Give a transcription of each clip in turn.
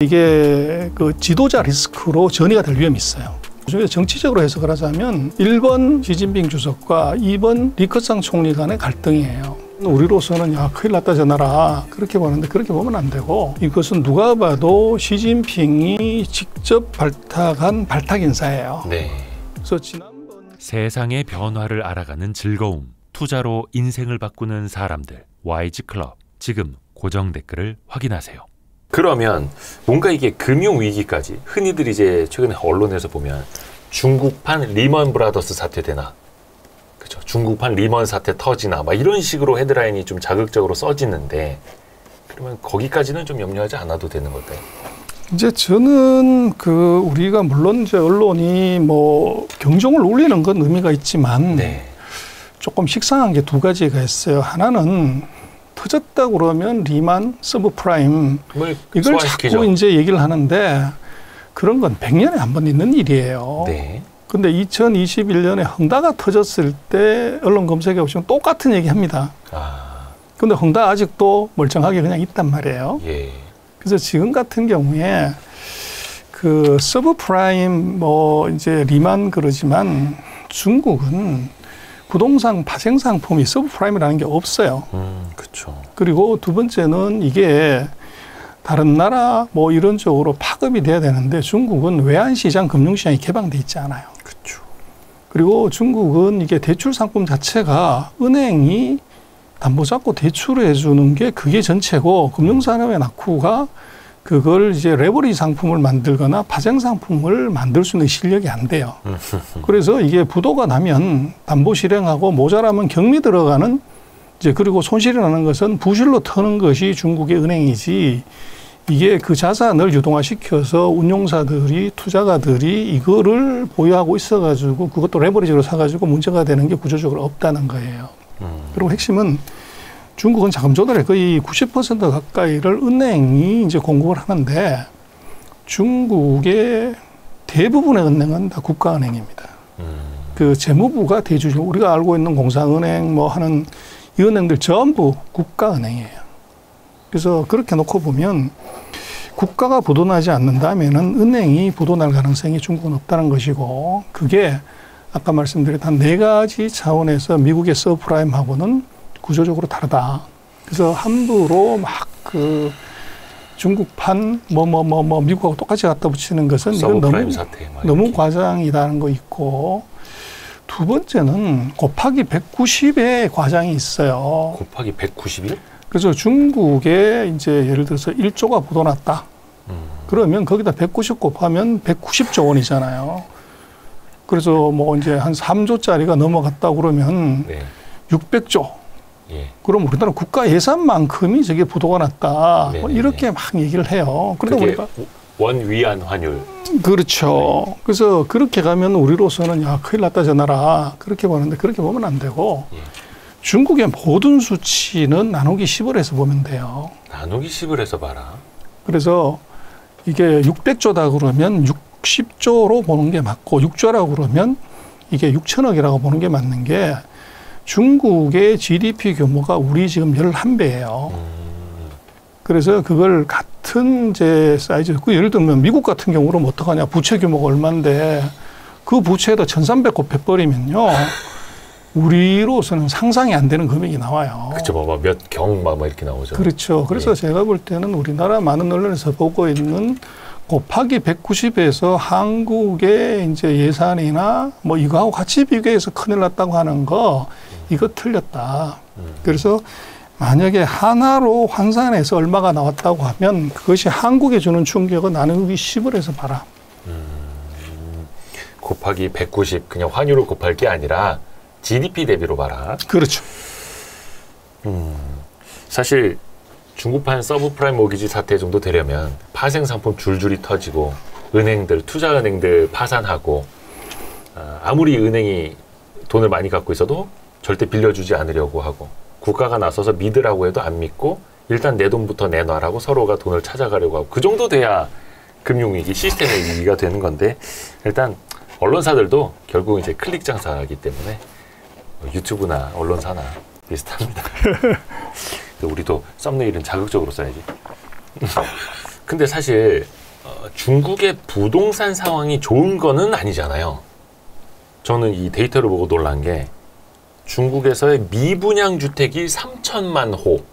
이게 그 지도자 리스크로 전이가 될 위험이 있어요. 그중에 정치적으로 해석을 하자면 1번 시진핑 주석과 2번 리커창 총리 간의 갈등이에요. 우리로서는 야 큰일 났다 저 나라 그렇게 보는데 그렇게 보면 안 되고, 이것은 누가 봐도 시진핑이 직접 발탁한 발탁 인사예요. 네. 그래서 지난번 세상의 변화를 알아가는 즐거움, 투자로 인생을 바꾸는 사람들, YG클럽. 지금 고정 댓글을 확인하세요. 그러면 뭔가 이게 금융위기까지, 흔히들 이제 최근에 언론에서 보면 중국판 리먼 브라더스 사태 되나, 그렇죠? 중국판 리먼 사태 터지나 막 이런 식으로 헤드라인이 좀 자극적으로 써지는데, 그러면 거기까지는 좀 염려하지 않아도 되는 걸까요? 이제 저는 우리가 물론 이제 언론이 뭐 경종을 울리는 건 의미가 있지만 조금 식상한 게 두 가지가 있어요. 하나는 터졌다 그러면 리만, 서브프라임 이걸 자꾸 이제 얘기를 하는데, 그런 건 100년에 한 번 있는 일이에요. 네. 근데 2021년에 헝다가 터졌을 때 언론 검색해 보시면 똑같은 얘기 합니다. 근데 헝다 아직도 멀쩡하게 그냥 있단 말이에요. 예. 그래서 지금 같은 경우에 그 서브프라임 뭐 이제 리만 그러지만 중국은 부동산 파생 상품이 서브프라임이라는 게 없어요. 그렇죠. 그리고 두 번째는 이게 다른 나라 뭐 이런 쪽으로 파급이 돼야 되는데 중국은 외환시장, 금융시장이 개방돼 있지 않아요. 그렇죠. 그리고 중국은 이게 대출 상품 자체가 은행이 담보 잡고 대출을 해주는 게 그게 전체고, 금융산업의 낙후가 그걸 이제 레버리지 상품을 만들거나 파생 상품을 만들 수 있는 실력이 안 돼요. 그래서 이게 부도가 나면 담보 실행하고 모자라면 격리 들어가는, 이제 그리고 손실이 나는 것은 부실로 터는 것이 중국의 은행이지, 이게 그 자산을 유동화시켜서 운용사들이, 투자가들이 이거를 보유하고 있어가지고 그것도 레버리지로 사가지고 문제가 되는 게 구조적으로 없다는 거예요. 그리고 핵심은 중국은 자금 조달의 거의 90% 가까이를 은행이 이제 공급을 하는데, 중국의 대부분의 은행은 다 국가은행입니다. 그 재무부가 대주주, 우리가 알고 있는 공사은행 뭐 하는 이 은행들 전부 국가은행이에요. 그래서 그렇게 놓고 보면 국가가 부도나지 않는다면은 은행이 부도날 가능성이 중국은 없다는 것이고, 그게 아까 말씀드렸던 4가지 차원에서 미국의 서브프라임하고는 구조적으로 다르다. 그래서 함부로 막 중국판 미국하고 똑같이 갖다 붙이는 것은 이건 너무 과장이라는 거 있고, 두 번째는 곱하기 190의 과장이 있어요. 곱하기 191? 그래서 중국에 이제 예를 들어서 1조가 부도났다. 그러면 거기다 190 곱하면 190조 원이잖아요. 그래서 뭐 이제 한 3조짜리가 넘어갔다 그러면 600조. 예. 그럼 우리나라 국가 예산만큼이 저게 부도가 났다. 뭐 이렇게 막 얘기를 해요. 그러다 보니까 원 위안 환율. 그렇죠. 그래서 그렇게 가면 우리로서는 야 큰일 났다 저 나라 그렇게 보는데, 그렇게 보면 안 되고, 중국의 모든 수치는 나누기 10을 해서 보면 돼요. 나누기 10을 해서 봐라. 그래서 이게 600조다 그러면 60조로 보는 게 맞고, 6조라고 그러면 이게 6천억이라고 보는 게 맞는 게, 중국의 GDP 규모가 우리 지금 11배예요. 그래서 그걸 같은 이제 사이즈, 예를 들면 미국 같은 경우는 어떡하냐, 부채 규모가 얼마인데 그 부채에다 1300 곱해버리면요, 우리로서는 상상이 안 되는 금액이 나와요. 그렇죠. 뭐 몇 경 막 이렇게 나오죠. 그렇죠. 그래서 제가 볼 때는 우리나라 많은 언론에서 보고 있는 곱하기 190에서 한국의 이제 예산이나 뭐 이거하고 같이 비교해서 큰일 났다고 하는 거, 이거 틀렸다. 그래서 만약에 하나로 환산해서 얼마가 나왔다고 하면 그것이 한국에 주는 충격은 나누기 10을 해서 봐라. 곱하기 190, 그냥 환율을 곱할 게 아니라 GDP 대비로 봐라. 그렇죠. 사실 중국판 서브프라임 모기지 사태 정도 되려면 파생 상품 줄줄이 터지고, 은행들, 투자은행들 파산하고, 아무리 은행이 돈을 많이 갖고 있어도 절대 빌려주지 않으려고 하고, 국가가 나서서 믿으라고 해도 안 믿고 일단 내 돈부터 내놔라고 서로가 돈을 찾아가려고 하고, 그 정도 돼야 금융위기, 시스템의 위기가 되는 건데, 일단 언론사들도 결국 이제 클릭 장사이기 때문에 유튜브나 언론사나 비슷합니다. 우리도 썸네일은 자극적으로 써야지. 근데 사실 중국의 부동산 상황이 좋은 거는 아니잖아요. 저는 이 데이터를 보고 놀란 게 중국에서의 미분양 주택이 3천만 호,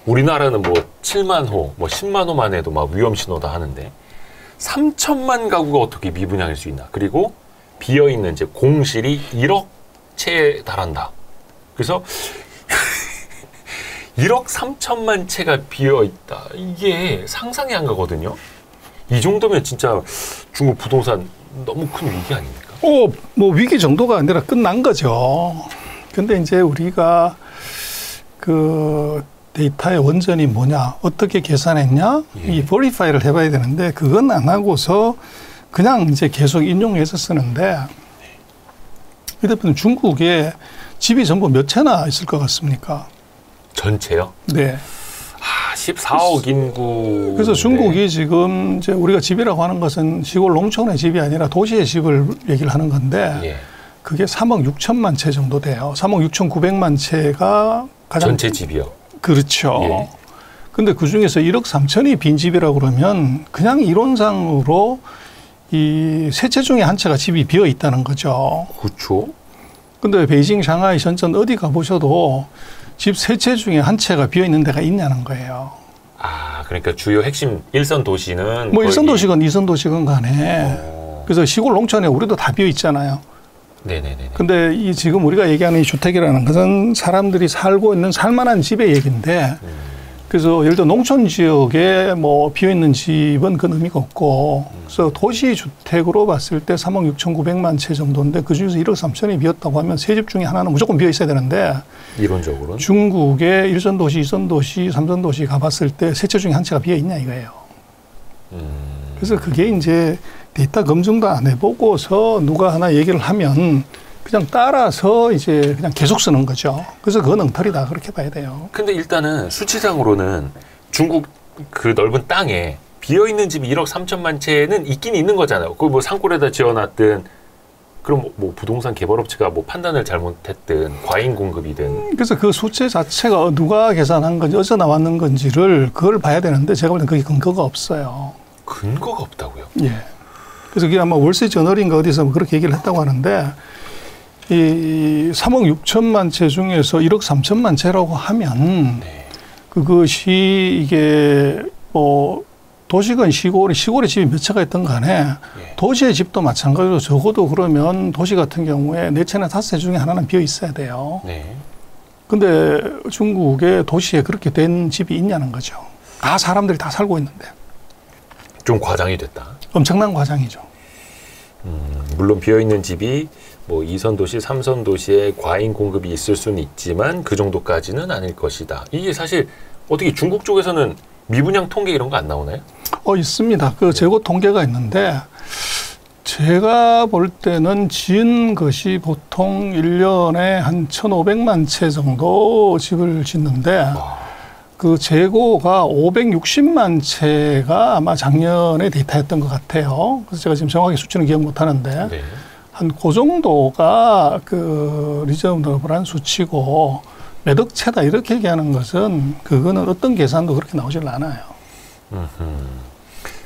우리나라는 뭐 7만 호, 뭐 10만 호만 해도 막 위험 신호다 하는데 3천만 가구가 어떻게 미분양일 수 있나? 그리고 비어 있는 이제 공실이 1억 채에 달한다. 그래서 1억 3천만 채가 비어 있다. 이게 상상이 안 가거든요. 이 정도면 진짜 중국 부동산 너무 큰 위기 아닙니까? 뭐 위기 정도가 아니라 끝난 거죠. 근데 이제 우리가 그 데이터의 원전이 뭐냐, 어떻게 계산했냐, 예. 이 버리파이를 해봐야 되는데 그건 안 하고서 그냥 이제 계속 인용해서 쓰는데 이 대표는 중국에 집이 전부 몇 채나 있을 것 같습니까? 전체요? 네. 14억 인구. 그래서 중국이 지금 이제 우리가 집이라고 하는 것은 시골 농촌의 집이 아니라 도시의 집을 얘기를 하는 건데 예. 그게 3억 6천만 채 정도 돼요. 3억 6천9백만 채가 가장 전체 집이요. 그렇죠. 예. 근데 그 중에서 1억 3천이 빈집이라고 그러면 그냥 이론상으로 이 세 채 중에 한 채가 집이 비어 있다는 거죠. 그렇죠. 근데 베이징, 상하이,深圳 어디 가보셔도 집 세 채 중에 한 채가 비어 있는 데가 있냐는 거예요. 그러니까 주요 핵심 일선 도시는 뭐 일선 도시건 이선 도시건 간에 그래서 시골 농촌에 우리도 다 비어 있잖아요. 네네네. 근데 이 지금 우리가 얘기하는 이 주택이라는 것은 사람들이 살고 있는 살만한 집의 얘기인데 그래서 예를 들어 농촌 지역에 뭐 비어 있는 집은 그건 의미가 없고 그래서 도시 주택으로 봤을 때 3억 6천9백만 채 정도인데 그 중에서 1억 3천이 비었다고 하면 세 집 중에 하나는 무조건 비어 있어야 되는데 이론적으로는 중국의 일선 도시, 이선 도시, 삼선 도시 가봤을 때 세 채 중에 한 채가 비어 있냐 이거예요. 그래서 그게 이제 데이터 검증도 안 해보고서 누가 하나 얘기를 하면 그냥 따라서 이제 그냥 계속 쓰는 거죠. 그래서 그건 엉터리다 그렇게 봐야 돼요. 근데 일단은 수치상으로는 중국 그 넓은 땅에 비어 있는 집이 1억 3천만 채는 있긴 있는 거잖아요. 그 뭐 산골에다 지어놨든 그럼 뭐 부동산 개발업체가 뭐 판단을 잘못했든 과잉 공급이든. 그래서 그 수치 자체가 누가 계산한 건지 어디서 나왔는 건지를 그걸 봐야 되는데 제가 볼 때는 그게 근거가 없어요. 근거가 없다고요? 예. 그래서 그게 아마 월스트리트저널인가 어디서 그렇게 얘기를 했다고 하는데 이 3억 6천만 채 중에서 1억 3천만 채라고 하면 네. 그것이 이게 뭐 도시건 시골에 집이 몇 채가 있던 간에 예. 도시의 집도 마찬가지로 적어도 그러면 도시 같은 경우에 4채나 5채 중에 하나는 비어 있어야 돼요. 네. 근데 중국의 도시에 그렇게 된 집이 있냐는 거죠. 다 사람들이 다 살고 있는데. 좀 과장이 됐다. 엄청난 과장이죠. 물론 비어있는 집이 뭐 2선 도시, 3선 도시에 과잉 공급이 있을 수는 있지만 그 정도까지는 아닐 것이다. 이게 사실 어떻게 중국 쪽에서는 미분양 통계 이런 거 안 나오나요? 있습니다. 그 재고 통계가 있는데 제가 볼 때는 지은 것이 보통 1년에 한 1,500만 채 정도 집을 짓는데 그 재고가 560만 채가 아마 작년에 데이터였던 것 같아요. 그래서 제가 지금 정확히 수치는 기억 못 하는데 네. 한 그 정도가 그 리저너블한 수치고 몇 억 채다 이렇게 얘기하는 것은 그거는 어떤 계산도 그렇게 나오질 않아요.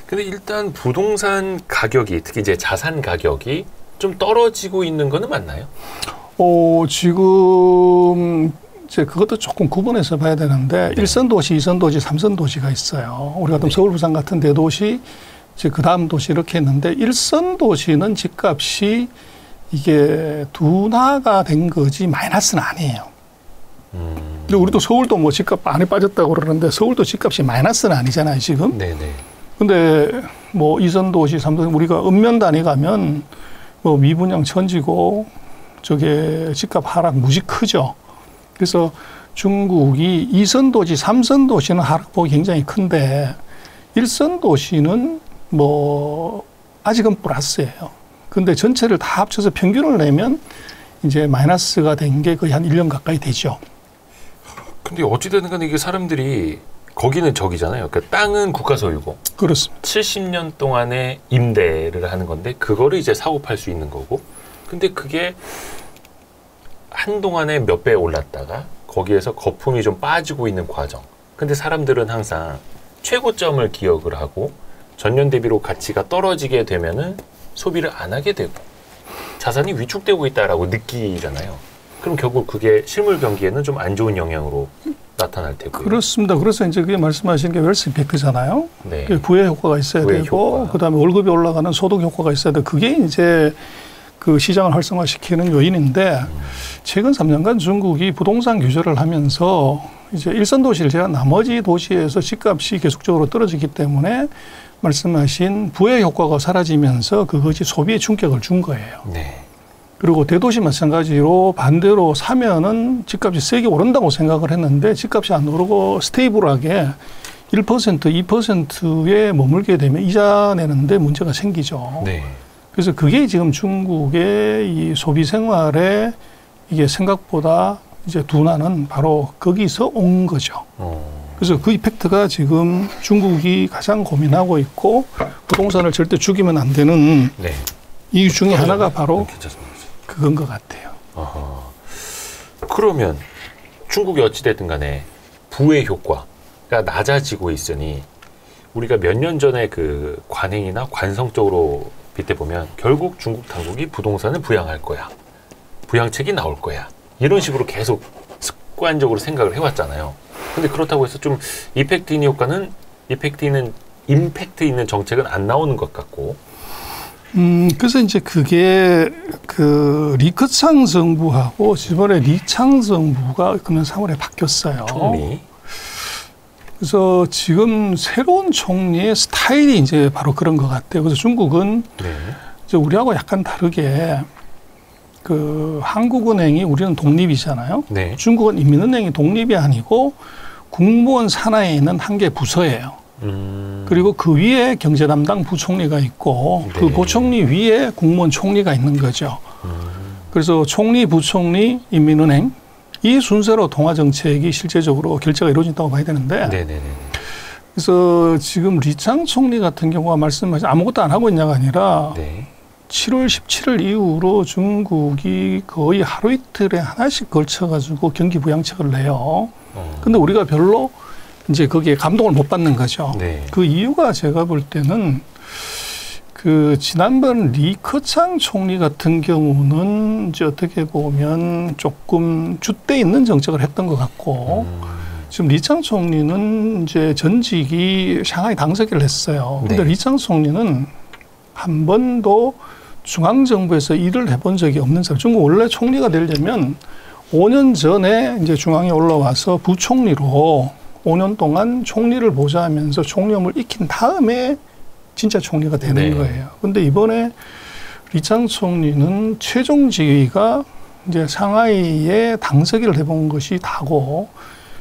근데 일단 부동산 가격이 특히 이제 자산 가격이 좀 떨어지고 있는 거는 맞나요? 지금 이제 그것도 조금 구분해서 봐야 되는데 네. 1선 도시, 2선 도시, 3선 도시가 있어요. 우리 같은 서울, 부산 같은 대도시, 이제 그 다음 도시 이렇게 있는데 1선 도시는 집값이 이게 둔화가 된 거지 마이너스는 아니에요. 근데 우리도 서울도 뭐 집값 많이 빠졌다고 그러는데 서울도 집값이 마이너스는 아니잖아요, 지금. 네네. 근데 뭐 2선 도시, 3선 우리가 읍면 단위 가면 뭐 미분양 천지고 저게 집값 하락 무지 크죠. 그래서 중국이 2선 도시, 3선 도시는 하락폭이 굉장히 큰데 1선 도시는 뭐 아직은 플러스예요. 근데 전체를 다 합쳐서 평균을 내면 이제 마이너스가 된 게 거의 한 1년 가까이 되죠. 근데 어찌되든 간에 이게 사람들이 거기는 저기잖아요. 그러니까 땅은 국가 소유고 그렇습니다. 70년 동안의 임대를 하는 건데 그거를 이제 사고 팔 수 있는 거고 근데 그게 한동안에 몇 배 올랐다가 거기에서 거품이 좀 빠지고 있는 과정. 근데 사람들은 항상 최고점을 기억을 하고 전년 대비로 가치가 떨어지게 되면은 소비를 안 하게 되고 자산이 위축되고 있다라고 느끼잖아요. 그럼 결국 그게 실물 경기에는 좀 안 좋은 영향으로 나타날 테고요. 그렇습니다. 그래서 이제 그게 말씀하신 게 웰스 이펙트잖아요. 네. 부의 효과가 있어야 부의 되고 효과. 그다음에 월급이 올라가는 소득 효과가 있어야 돼. 그게 이제 그 시장을 활성화시키는 요인인데 최근 3년간 중국이 부동산 규제를 하면서 이제 일선 도시를 제한 나머지 도시에서 집값이 계속적으로 떨어지기 때문에 말씀하신 부의 효과가 사라지면서 그것이 소비에 충격을 준 거예요. 네. 그리고 대도시 마찬가지로 반대로 사면은 집값이 세게 오른다고 생각을 했는데 집값이 안 오르고 스테이블하게 1%, 2%에 머물게 되면 이자 내는데 문제가 생기죠. 네. 그래서 그게 지금 중국의 이 소비 생활에 이게 생각보다 이제 둔화는 바로 거기서 온 거죠. 그래서 그 이펙트가 지금 중국이 가장 고민하고 있고 부동산을 절대 죽이면 안 되는 네. 이유 중에 하나가 바로 괜찮습니다. 그건 것 같아요. 어허. 그러면 중국이 어찌됐든 간에 부의 효과가 낮아지고 있으니 우리가 몇 년 전에 그 관행이나 관성적으로 빗대보면 결국 중국 당국이 부동산을 부양할 거야. 부양책이 나올 거야. 이런 식으로 계속 습관적으로 생각을 해왔잖아요. 근데 그렇다고 해서 좀 임팩트 있는 정책은 안 나오는 것 같고. 그래서 이제 그게 그 리커창 정부하고 이번에 리창 정부가 금년 3월에 바뀌었어요. 총리. 그래서 지금 새로운 총리의 스타일이 이제 바로 그런 것 같아요. 그래서 중국은 네. 이제 우리하고 약간 다르게 그 한국은행이 우리는 독립이잖아요. 네. 중국은 인민은행이 독립이 아니고 국무원 산하에 있는 한 개 부서예요. 그리고 그 위에 경제 담당 부총리가 있고 그 네. 부총리 위에 국무원 총리가 있는 거죠. 그래서 총리, 부총리, 인민은행 이 순서로 통화 정책이 실제적으로 결제가 이루어진다고 봐야 되는데 네네네. 그래서 지금 리창 총리 같은 경우가 말씀하신 아무것도 안 하고 있냐가 아니라 네. 7월 17일 이후로 중국이 거의 하루 이틀에 하나씩 걸쳐가지고 경기 부양책을 내요. 근데 우리가 별로 이제 거기에 감동을 못 받는 거죠. 네. 그 이유가 제가 볼 때는 그 지난번 리커창 총리 같은 경우는 이제 어떻게 보면 조금 줏대 있는 정책을 했던 것 같고 지금 리창 총리는 이제 전직이 샹하이 당서기를 했어요. 근데 네. 리창 총리는 한 번도 중앙정부에서 일을 해본 적이 없는 사람. 중국 원래 총리가 되려면 5년 전에 이제 중앙에 올라와서 부총리로 5년 동안 총리를 보좌하면서 총리업을 익힌 다음에 진짜 총리가 되는 네. 거예요. 근데 이번에 리창 총리는 최종 지위가 이제 상하이에 당서기를 해본 것이 다고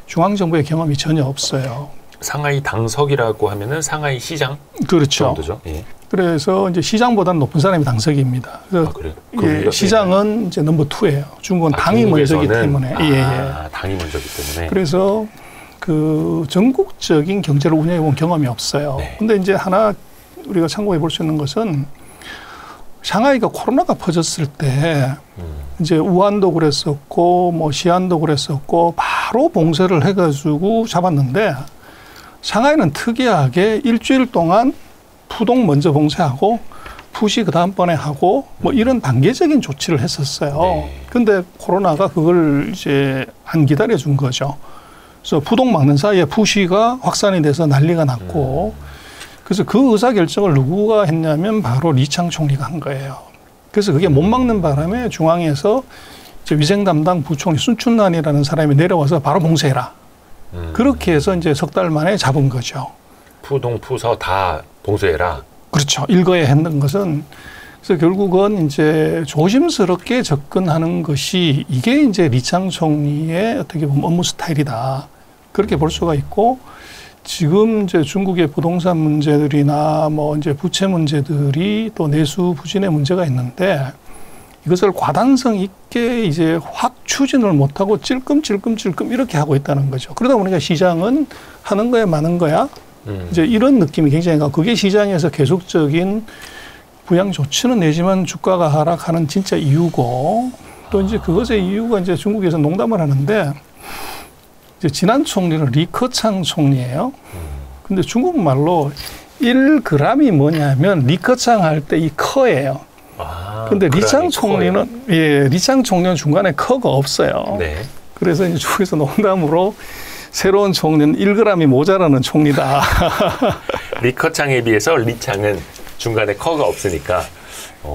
중앙정부의 경험이 전혀 없어요. 상하이 당석이라고 하면은 상하이 시장 그렇죠. 정도죠. 예. 그래서 이제 시장보다는 높은 사람이 당서기입니다. 그래서 아, 그래요? 예, 시장은 이제 넘버 2예요. 중국은 당이 먼저기 때문에. 당이 먼저기 때문에. 그래서 그 전국적인 경제를 운영해 본 경험이 없어요. 네. 근데 이제 하나 우리가 참고해 볼 수 있는 것은 샹하이가 코로나가 퍼졌을 때 이제 우한도 그랬었고 뭐 시안도 그랬었고 바로 봉쇄를 해가지고 잡았는데 샹하이는 특이하게 일주일 동안 푸동 먼저 봉쇄하고 푸시 그 다음번에 하고 뭐 이런 단계적인 조치를 했었어요. 네. 근데 코로나가 그걸 이제 안 기다려 준 거죠. 그래서 푸동 막는 사이에 푸시가 확산이 돼서 난리가 났고 그래서 그 의사결정을 누구가 했냐면 바로 리창 총리가 한 거예요. 그래서 그게 못 막는 바람에 중앙에서 이제 위생 담당 부총리 순춘난이라는 사람이 내려와서 바로 봉쇄해라. 그렇게 해서 이제 석 달 만에 잡은 거죠. 푸동, 푸서 다 봉쇄해라. 그렇죠. 일거에 했는 것은 그래서 결국은 이제 조심스럽게 접근하는 것이 이게 이제 리창 총리의 어떻게 보면 업무 스타일이다. 그렇게 볼 수가 있고 지금 이제 중국의 부동산 문제들이나 뭐 이제 부채 문제들이 또 내수 부진의 문제가 있는데 이것을 과단성 있게 이제 확 추진을 못하고 찔끔찔끔 이렇게 하고 있다는 거죠. 그러다 보니까 시장은 하는 거야 마는 거야 이제 이런 느낌이 굉장히 강하고 그게 시장에서 계속적인 부양 조치는 내지만 주가가 하락하는 진짜 이유고 또 이제 그것의 이유가 이제 중국에서 농담을 하는데 이제 지난 총리는 리커창 총리예요. 근데 중국말로 1g이 뭐냐면 리커창 할 때 이 커예요. 근데 리창 총리는 리창 총리는 중간에 커가 없어요. 네. 그래서 이제 중국에서 농담으로 새로운 총리는 1g이 모자라는 총리다. 리커창에 비해서 리창은 중간에 커가 없으니까.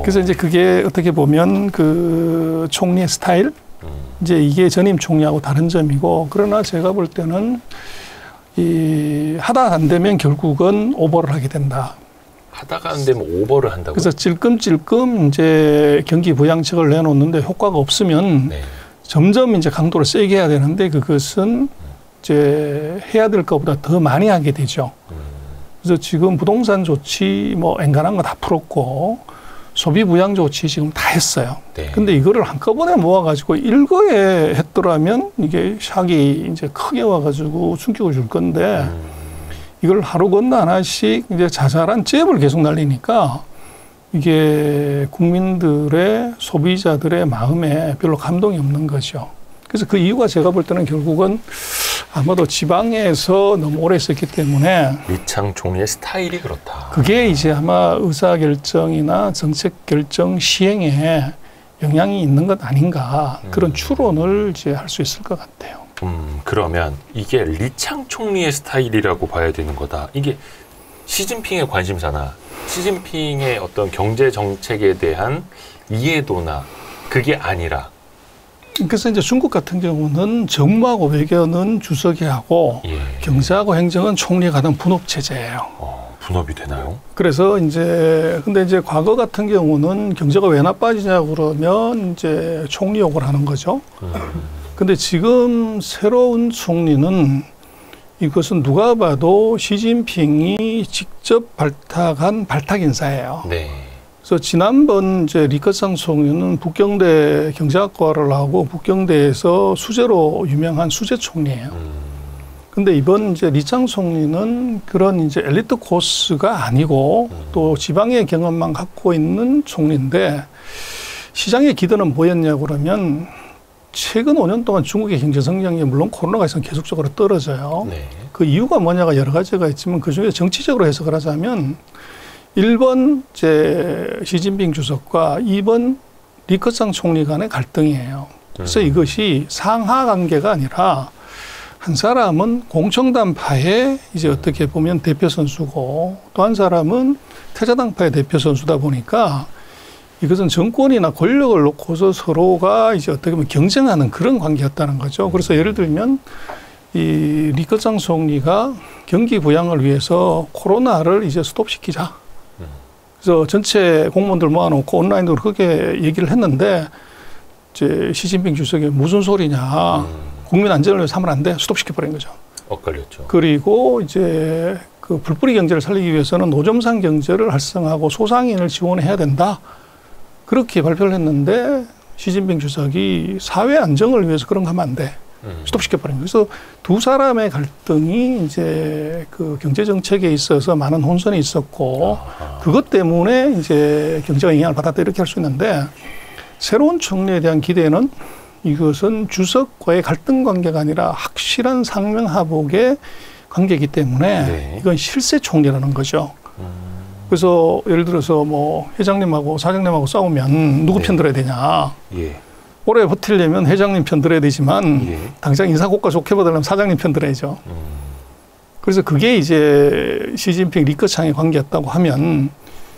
그래서 이제 그게 어떻게 보면 그 총리의 스타일, 이제 이게 전임 총리하고 다른 점이고, 그러나 제가 볼 때는 이 하다 안 되면 결국은 오버를 하게 된다. 하다가 안 되면 오버를 한다고. 그래서 찔끔찔끔 이제 경기 부양책을 내놓는데 효과가 없으면 네. 점점 이제 강도를 세게 해야 되는데 그것은 이제 해야 될 것보다 더 많이 하게 되죠. 그래서 지금 부동산 조치 뭐 엔간한 거 다 풀었고 소비 부양 조치 지금 다 했어요. 네. 근데 이거를 한꺼번에 모아가지고 일거에 했더라면 이게 샥이 이제 크게 와가지고 충격을 줄 건데 이걸 하루 건너 하나씩 이제 자잘한 잽을 계속 날리니까 이게 국민들의 소비자들의 마음에 별로 감동이 없는 거죠. 그래서 그 이유가 제가 볼 때는 결국은 아마도 지방에서 너무 오래 있었기 때문에 리창 총리의 스타일이 그렇다. 그게 이제 아마 의사결정이나 정책결정 시행에 영향이 있는 것 아닌가 그런 추론을 이제 할 수 있을 것 같아요. 그러면 이게 리창 총리의 스타일이라고 봐야 되는 거다. 이게 시진핑의 관심사나 시진핑의 어떤 경제 정책에 대한 이해도나 그게 아니라. 그래서 이제 중국 같은 경우는 정무하고 외교는 주석이 하고 예. 경제하고 행정은 총리가 하는 분업 체제예요. 분업이 되나요? 그래서 이제 근데 이제 과거 같은 경우는 경제가 왜 나빠지냐고 그러면 이제 총리 욕을 하는 거죠. 근데 지금 새로운 총리는 이것은 누가 봐도 시진핑이 직접 발탁한 발탁 인사예요. 네. 그래서 지난번 이제 리커창 총리는 북경대 경제학과를 하고 북경대에서 수재로 유명한 수재 총리예요. 근데 이번 이제 리창 총리는 그런 이제 엘리트 코스가 아니고 또 지방의 경험만 갖고 있는 총리인데 시장의 기대는 뭐였냐고 그러면 최근 5년 동안 중국의 경제 성장이 물론 코로나가 있으면 계속적으로 떨어져요. 네. 그 이유가 뭐냐가 여러 가지가 있지만 그중에 정치적으로 해석을 하자면 1번 이제 시진핑 주석과 2번 리커창 총리 간의 갈등이에요. 그래서 이것이 상하 관계가 아니라 한 사람은 공청단파의 이제 어떻게 보면 대표 선수고 또 한 사람은 태자당파의 대표 선수다 보니까 이것은 정권이나 권력을 놓고서 서로가 이제 어떻게 보면 경쟁하는 그런 관계였다는 거죠. 그래서 예를 들면 이 리커창 총리가 경기 부양을 위해서 코로나를 이제 스톱시키자. 그래서 전체 공무원들 모아놓고 온라인으로 그렇게 얘기를 했는데 이제 시진핑 주석이 무슨 소리냐. 국민 안전을 위해서 하면 안 돼. 스톱시켜버린 거죠. 엇갈렸죠. 그리고 이제 그 불뿌리 경제를 살리기 위해서는 노점상 경제를 활성화하고 소상인을 지원해야 된다. 그렇게 발표를 했는데 시진핑 주석이 사회 안정을 위해서 그런 거 하면 안 돼. 스톱시켜버린 거예요. 그래서 두 사람의 갈등이 이제 그 경제 정책에 있어서 많은 혼선이 있었고 그것 때문에 이제 경제가 영향을 받았다 이렇게 할 수 있는데 새로운 총리에 대한 기대는 이것은 주석과의 갈등 관계가 아니라 확실한 상명하복의 관계이기 때문에 네. 이건 실세 총리라는 거죠. 그래서 예를 들어서 뭐 회장님하고 사장님하고 싸우면 누구 편 들어야 되냐. 예. 오래 버티려면 회장님 편 들어야 되지만 예. 당장 인사고과 좋게 받으려면 사장님 편 들어야죠. 그래서 그게 이제 시진핑 리커창의 관계였다고 하면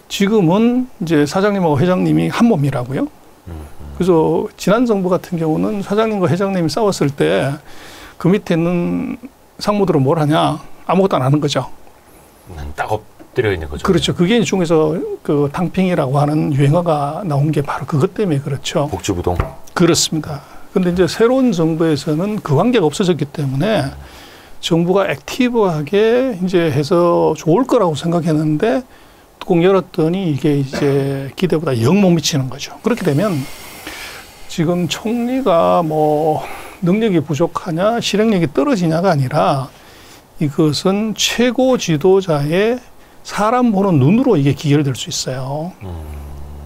지금은 이제 사장님하고 회장님이 한 몸이라고요. 그래서 지난 정부 같은 경우는 사장님과 회장님이 싸웠을 때 그 밑에 있는 상무들은 뭘 하냐? 아무것도 안 하는 거죠. 딱 엎드려 있는 거죠. 그렇죠. 그게 중에서 그 탕핑이라고 하는 유행어가 나온 게 바로 그것 때문에 그렇죠. 복지부동. 그렇습니다. 그런데 이제 새로운 정부에서는 그 관계가 없어졌기 때문에 정부가 액티브하게 이제 해서 좋을 거라고 생각했는데 뚜껑 열었더니 이게 이제 기대보다 영 못 미치는 거죠. 그렇게 되면 지금 총리가 뭐 능력이 부족하냐 실행력이 떨어지냐가 아니라 이것은 최고 지도자의 사람 보는 눈으로 이게 기결될 수 있어요.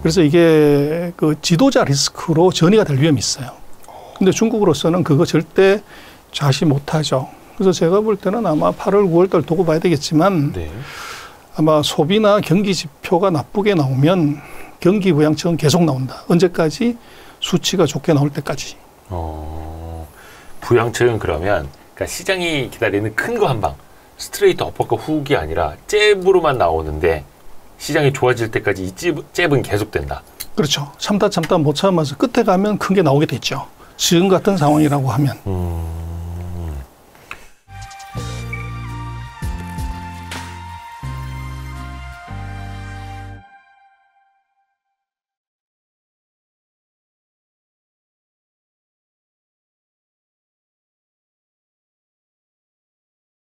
그래서 이게 그 지도자 리스크로 전이가 될 위험이 있어요. 근데 중국으로서는 그거 절대 좌시 못하죠. 그래서 제가 볼 때는 아마 8월, 9월 달 두고 봐야 되겠지만 네. 아마 소비나 경기 지표가 나쁘게 나오면 경기 부양책은 계속 나온다. 언제까지? 수치가 좋게 나올 때까지. 부양책은 그러면 그러니까 시장이 기다리는 큰 거 한 방, 스트레이트 어퍼컷 훅이 아니라 잽으로만 나오는데 시장이 좋아질 때까지 이 잽은 계속된다. 그렇죠. 참다 못 참아서 끝에 가면 큰 게 나오게 됐죠. 지금 같은 상황이라고 하면.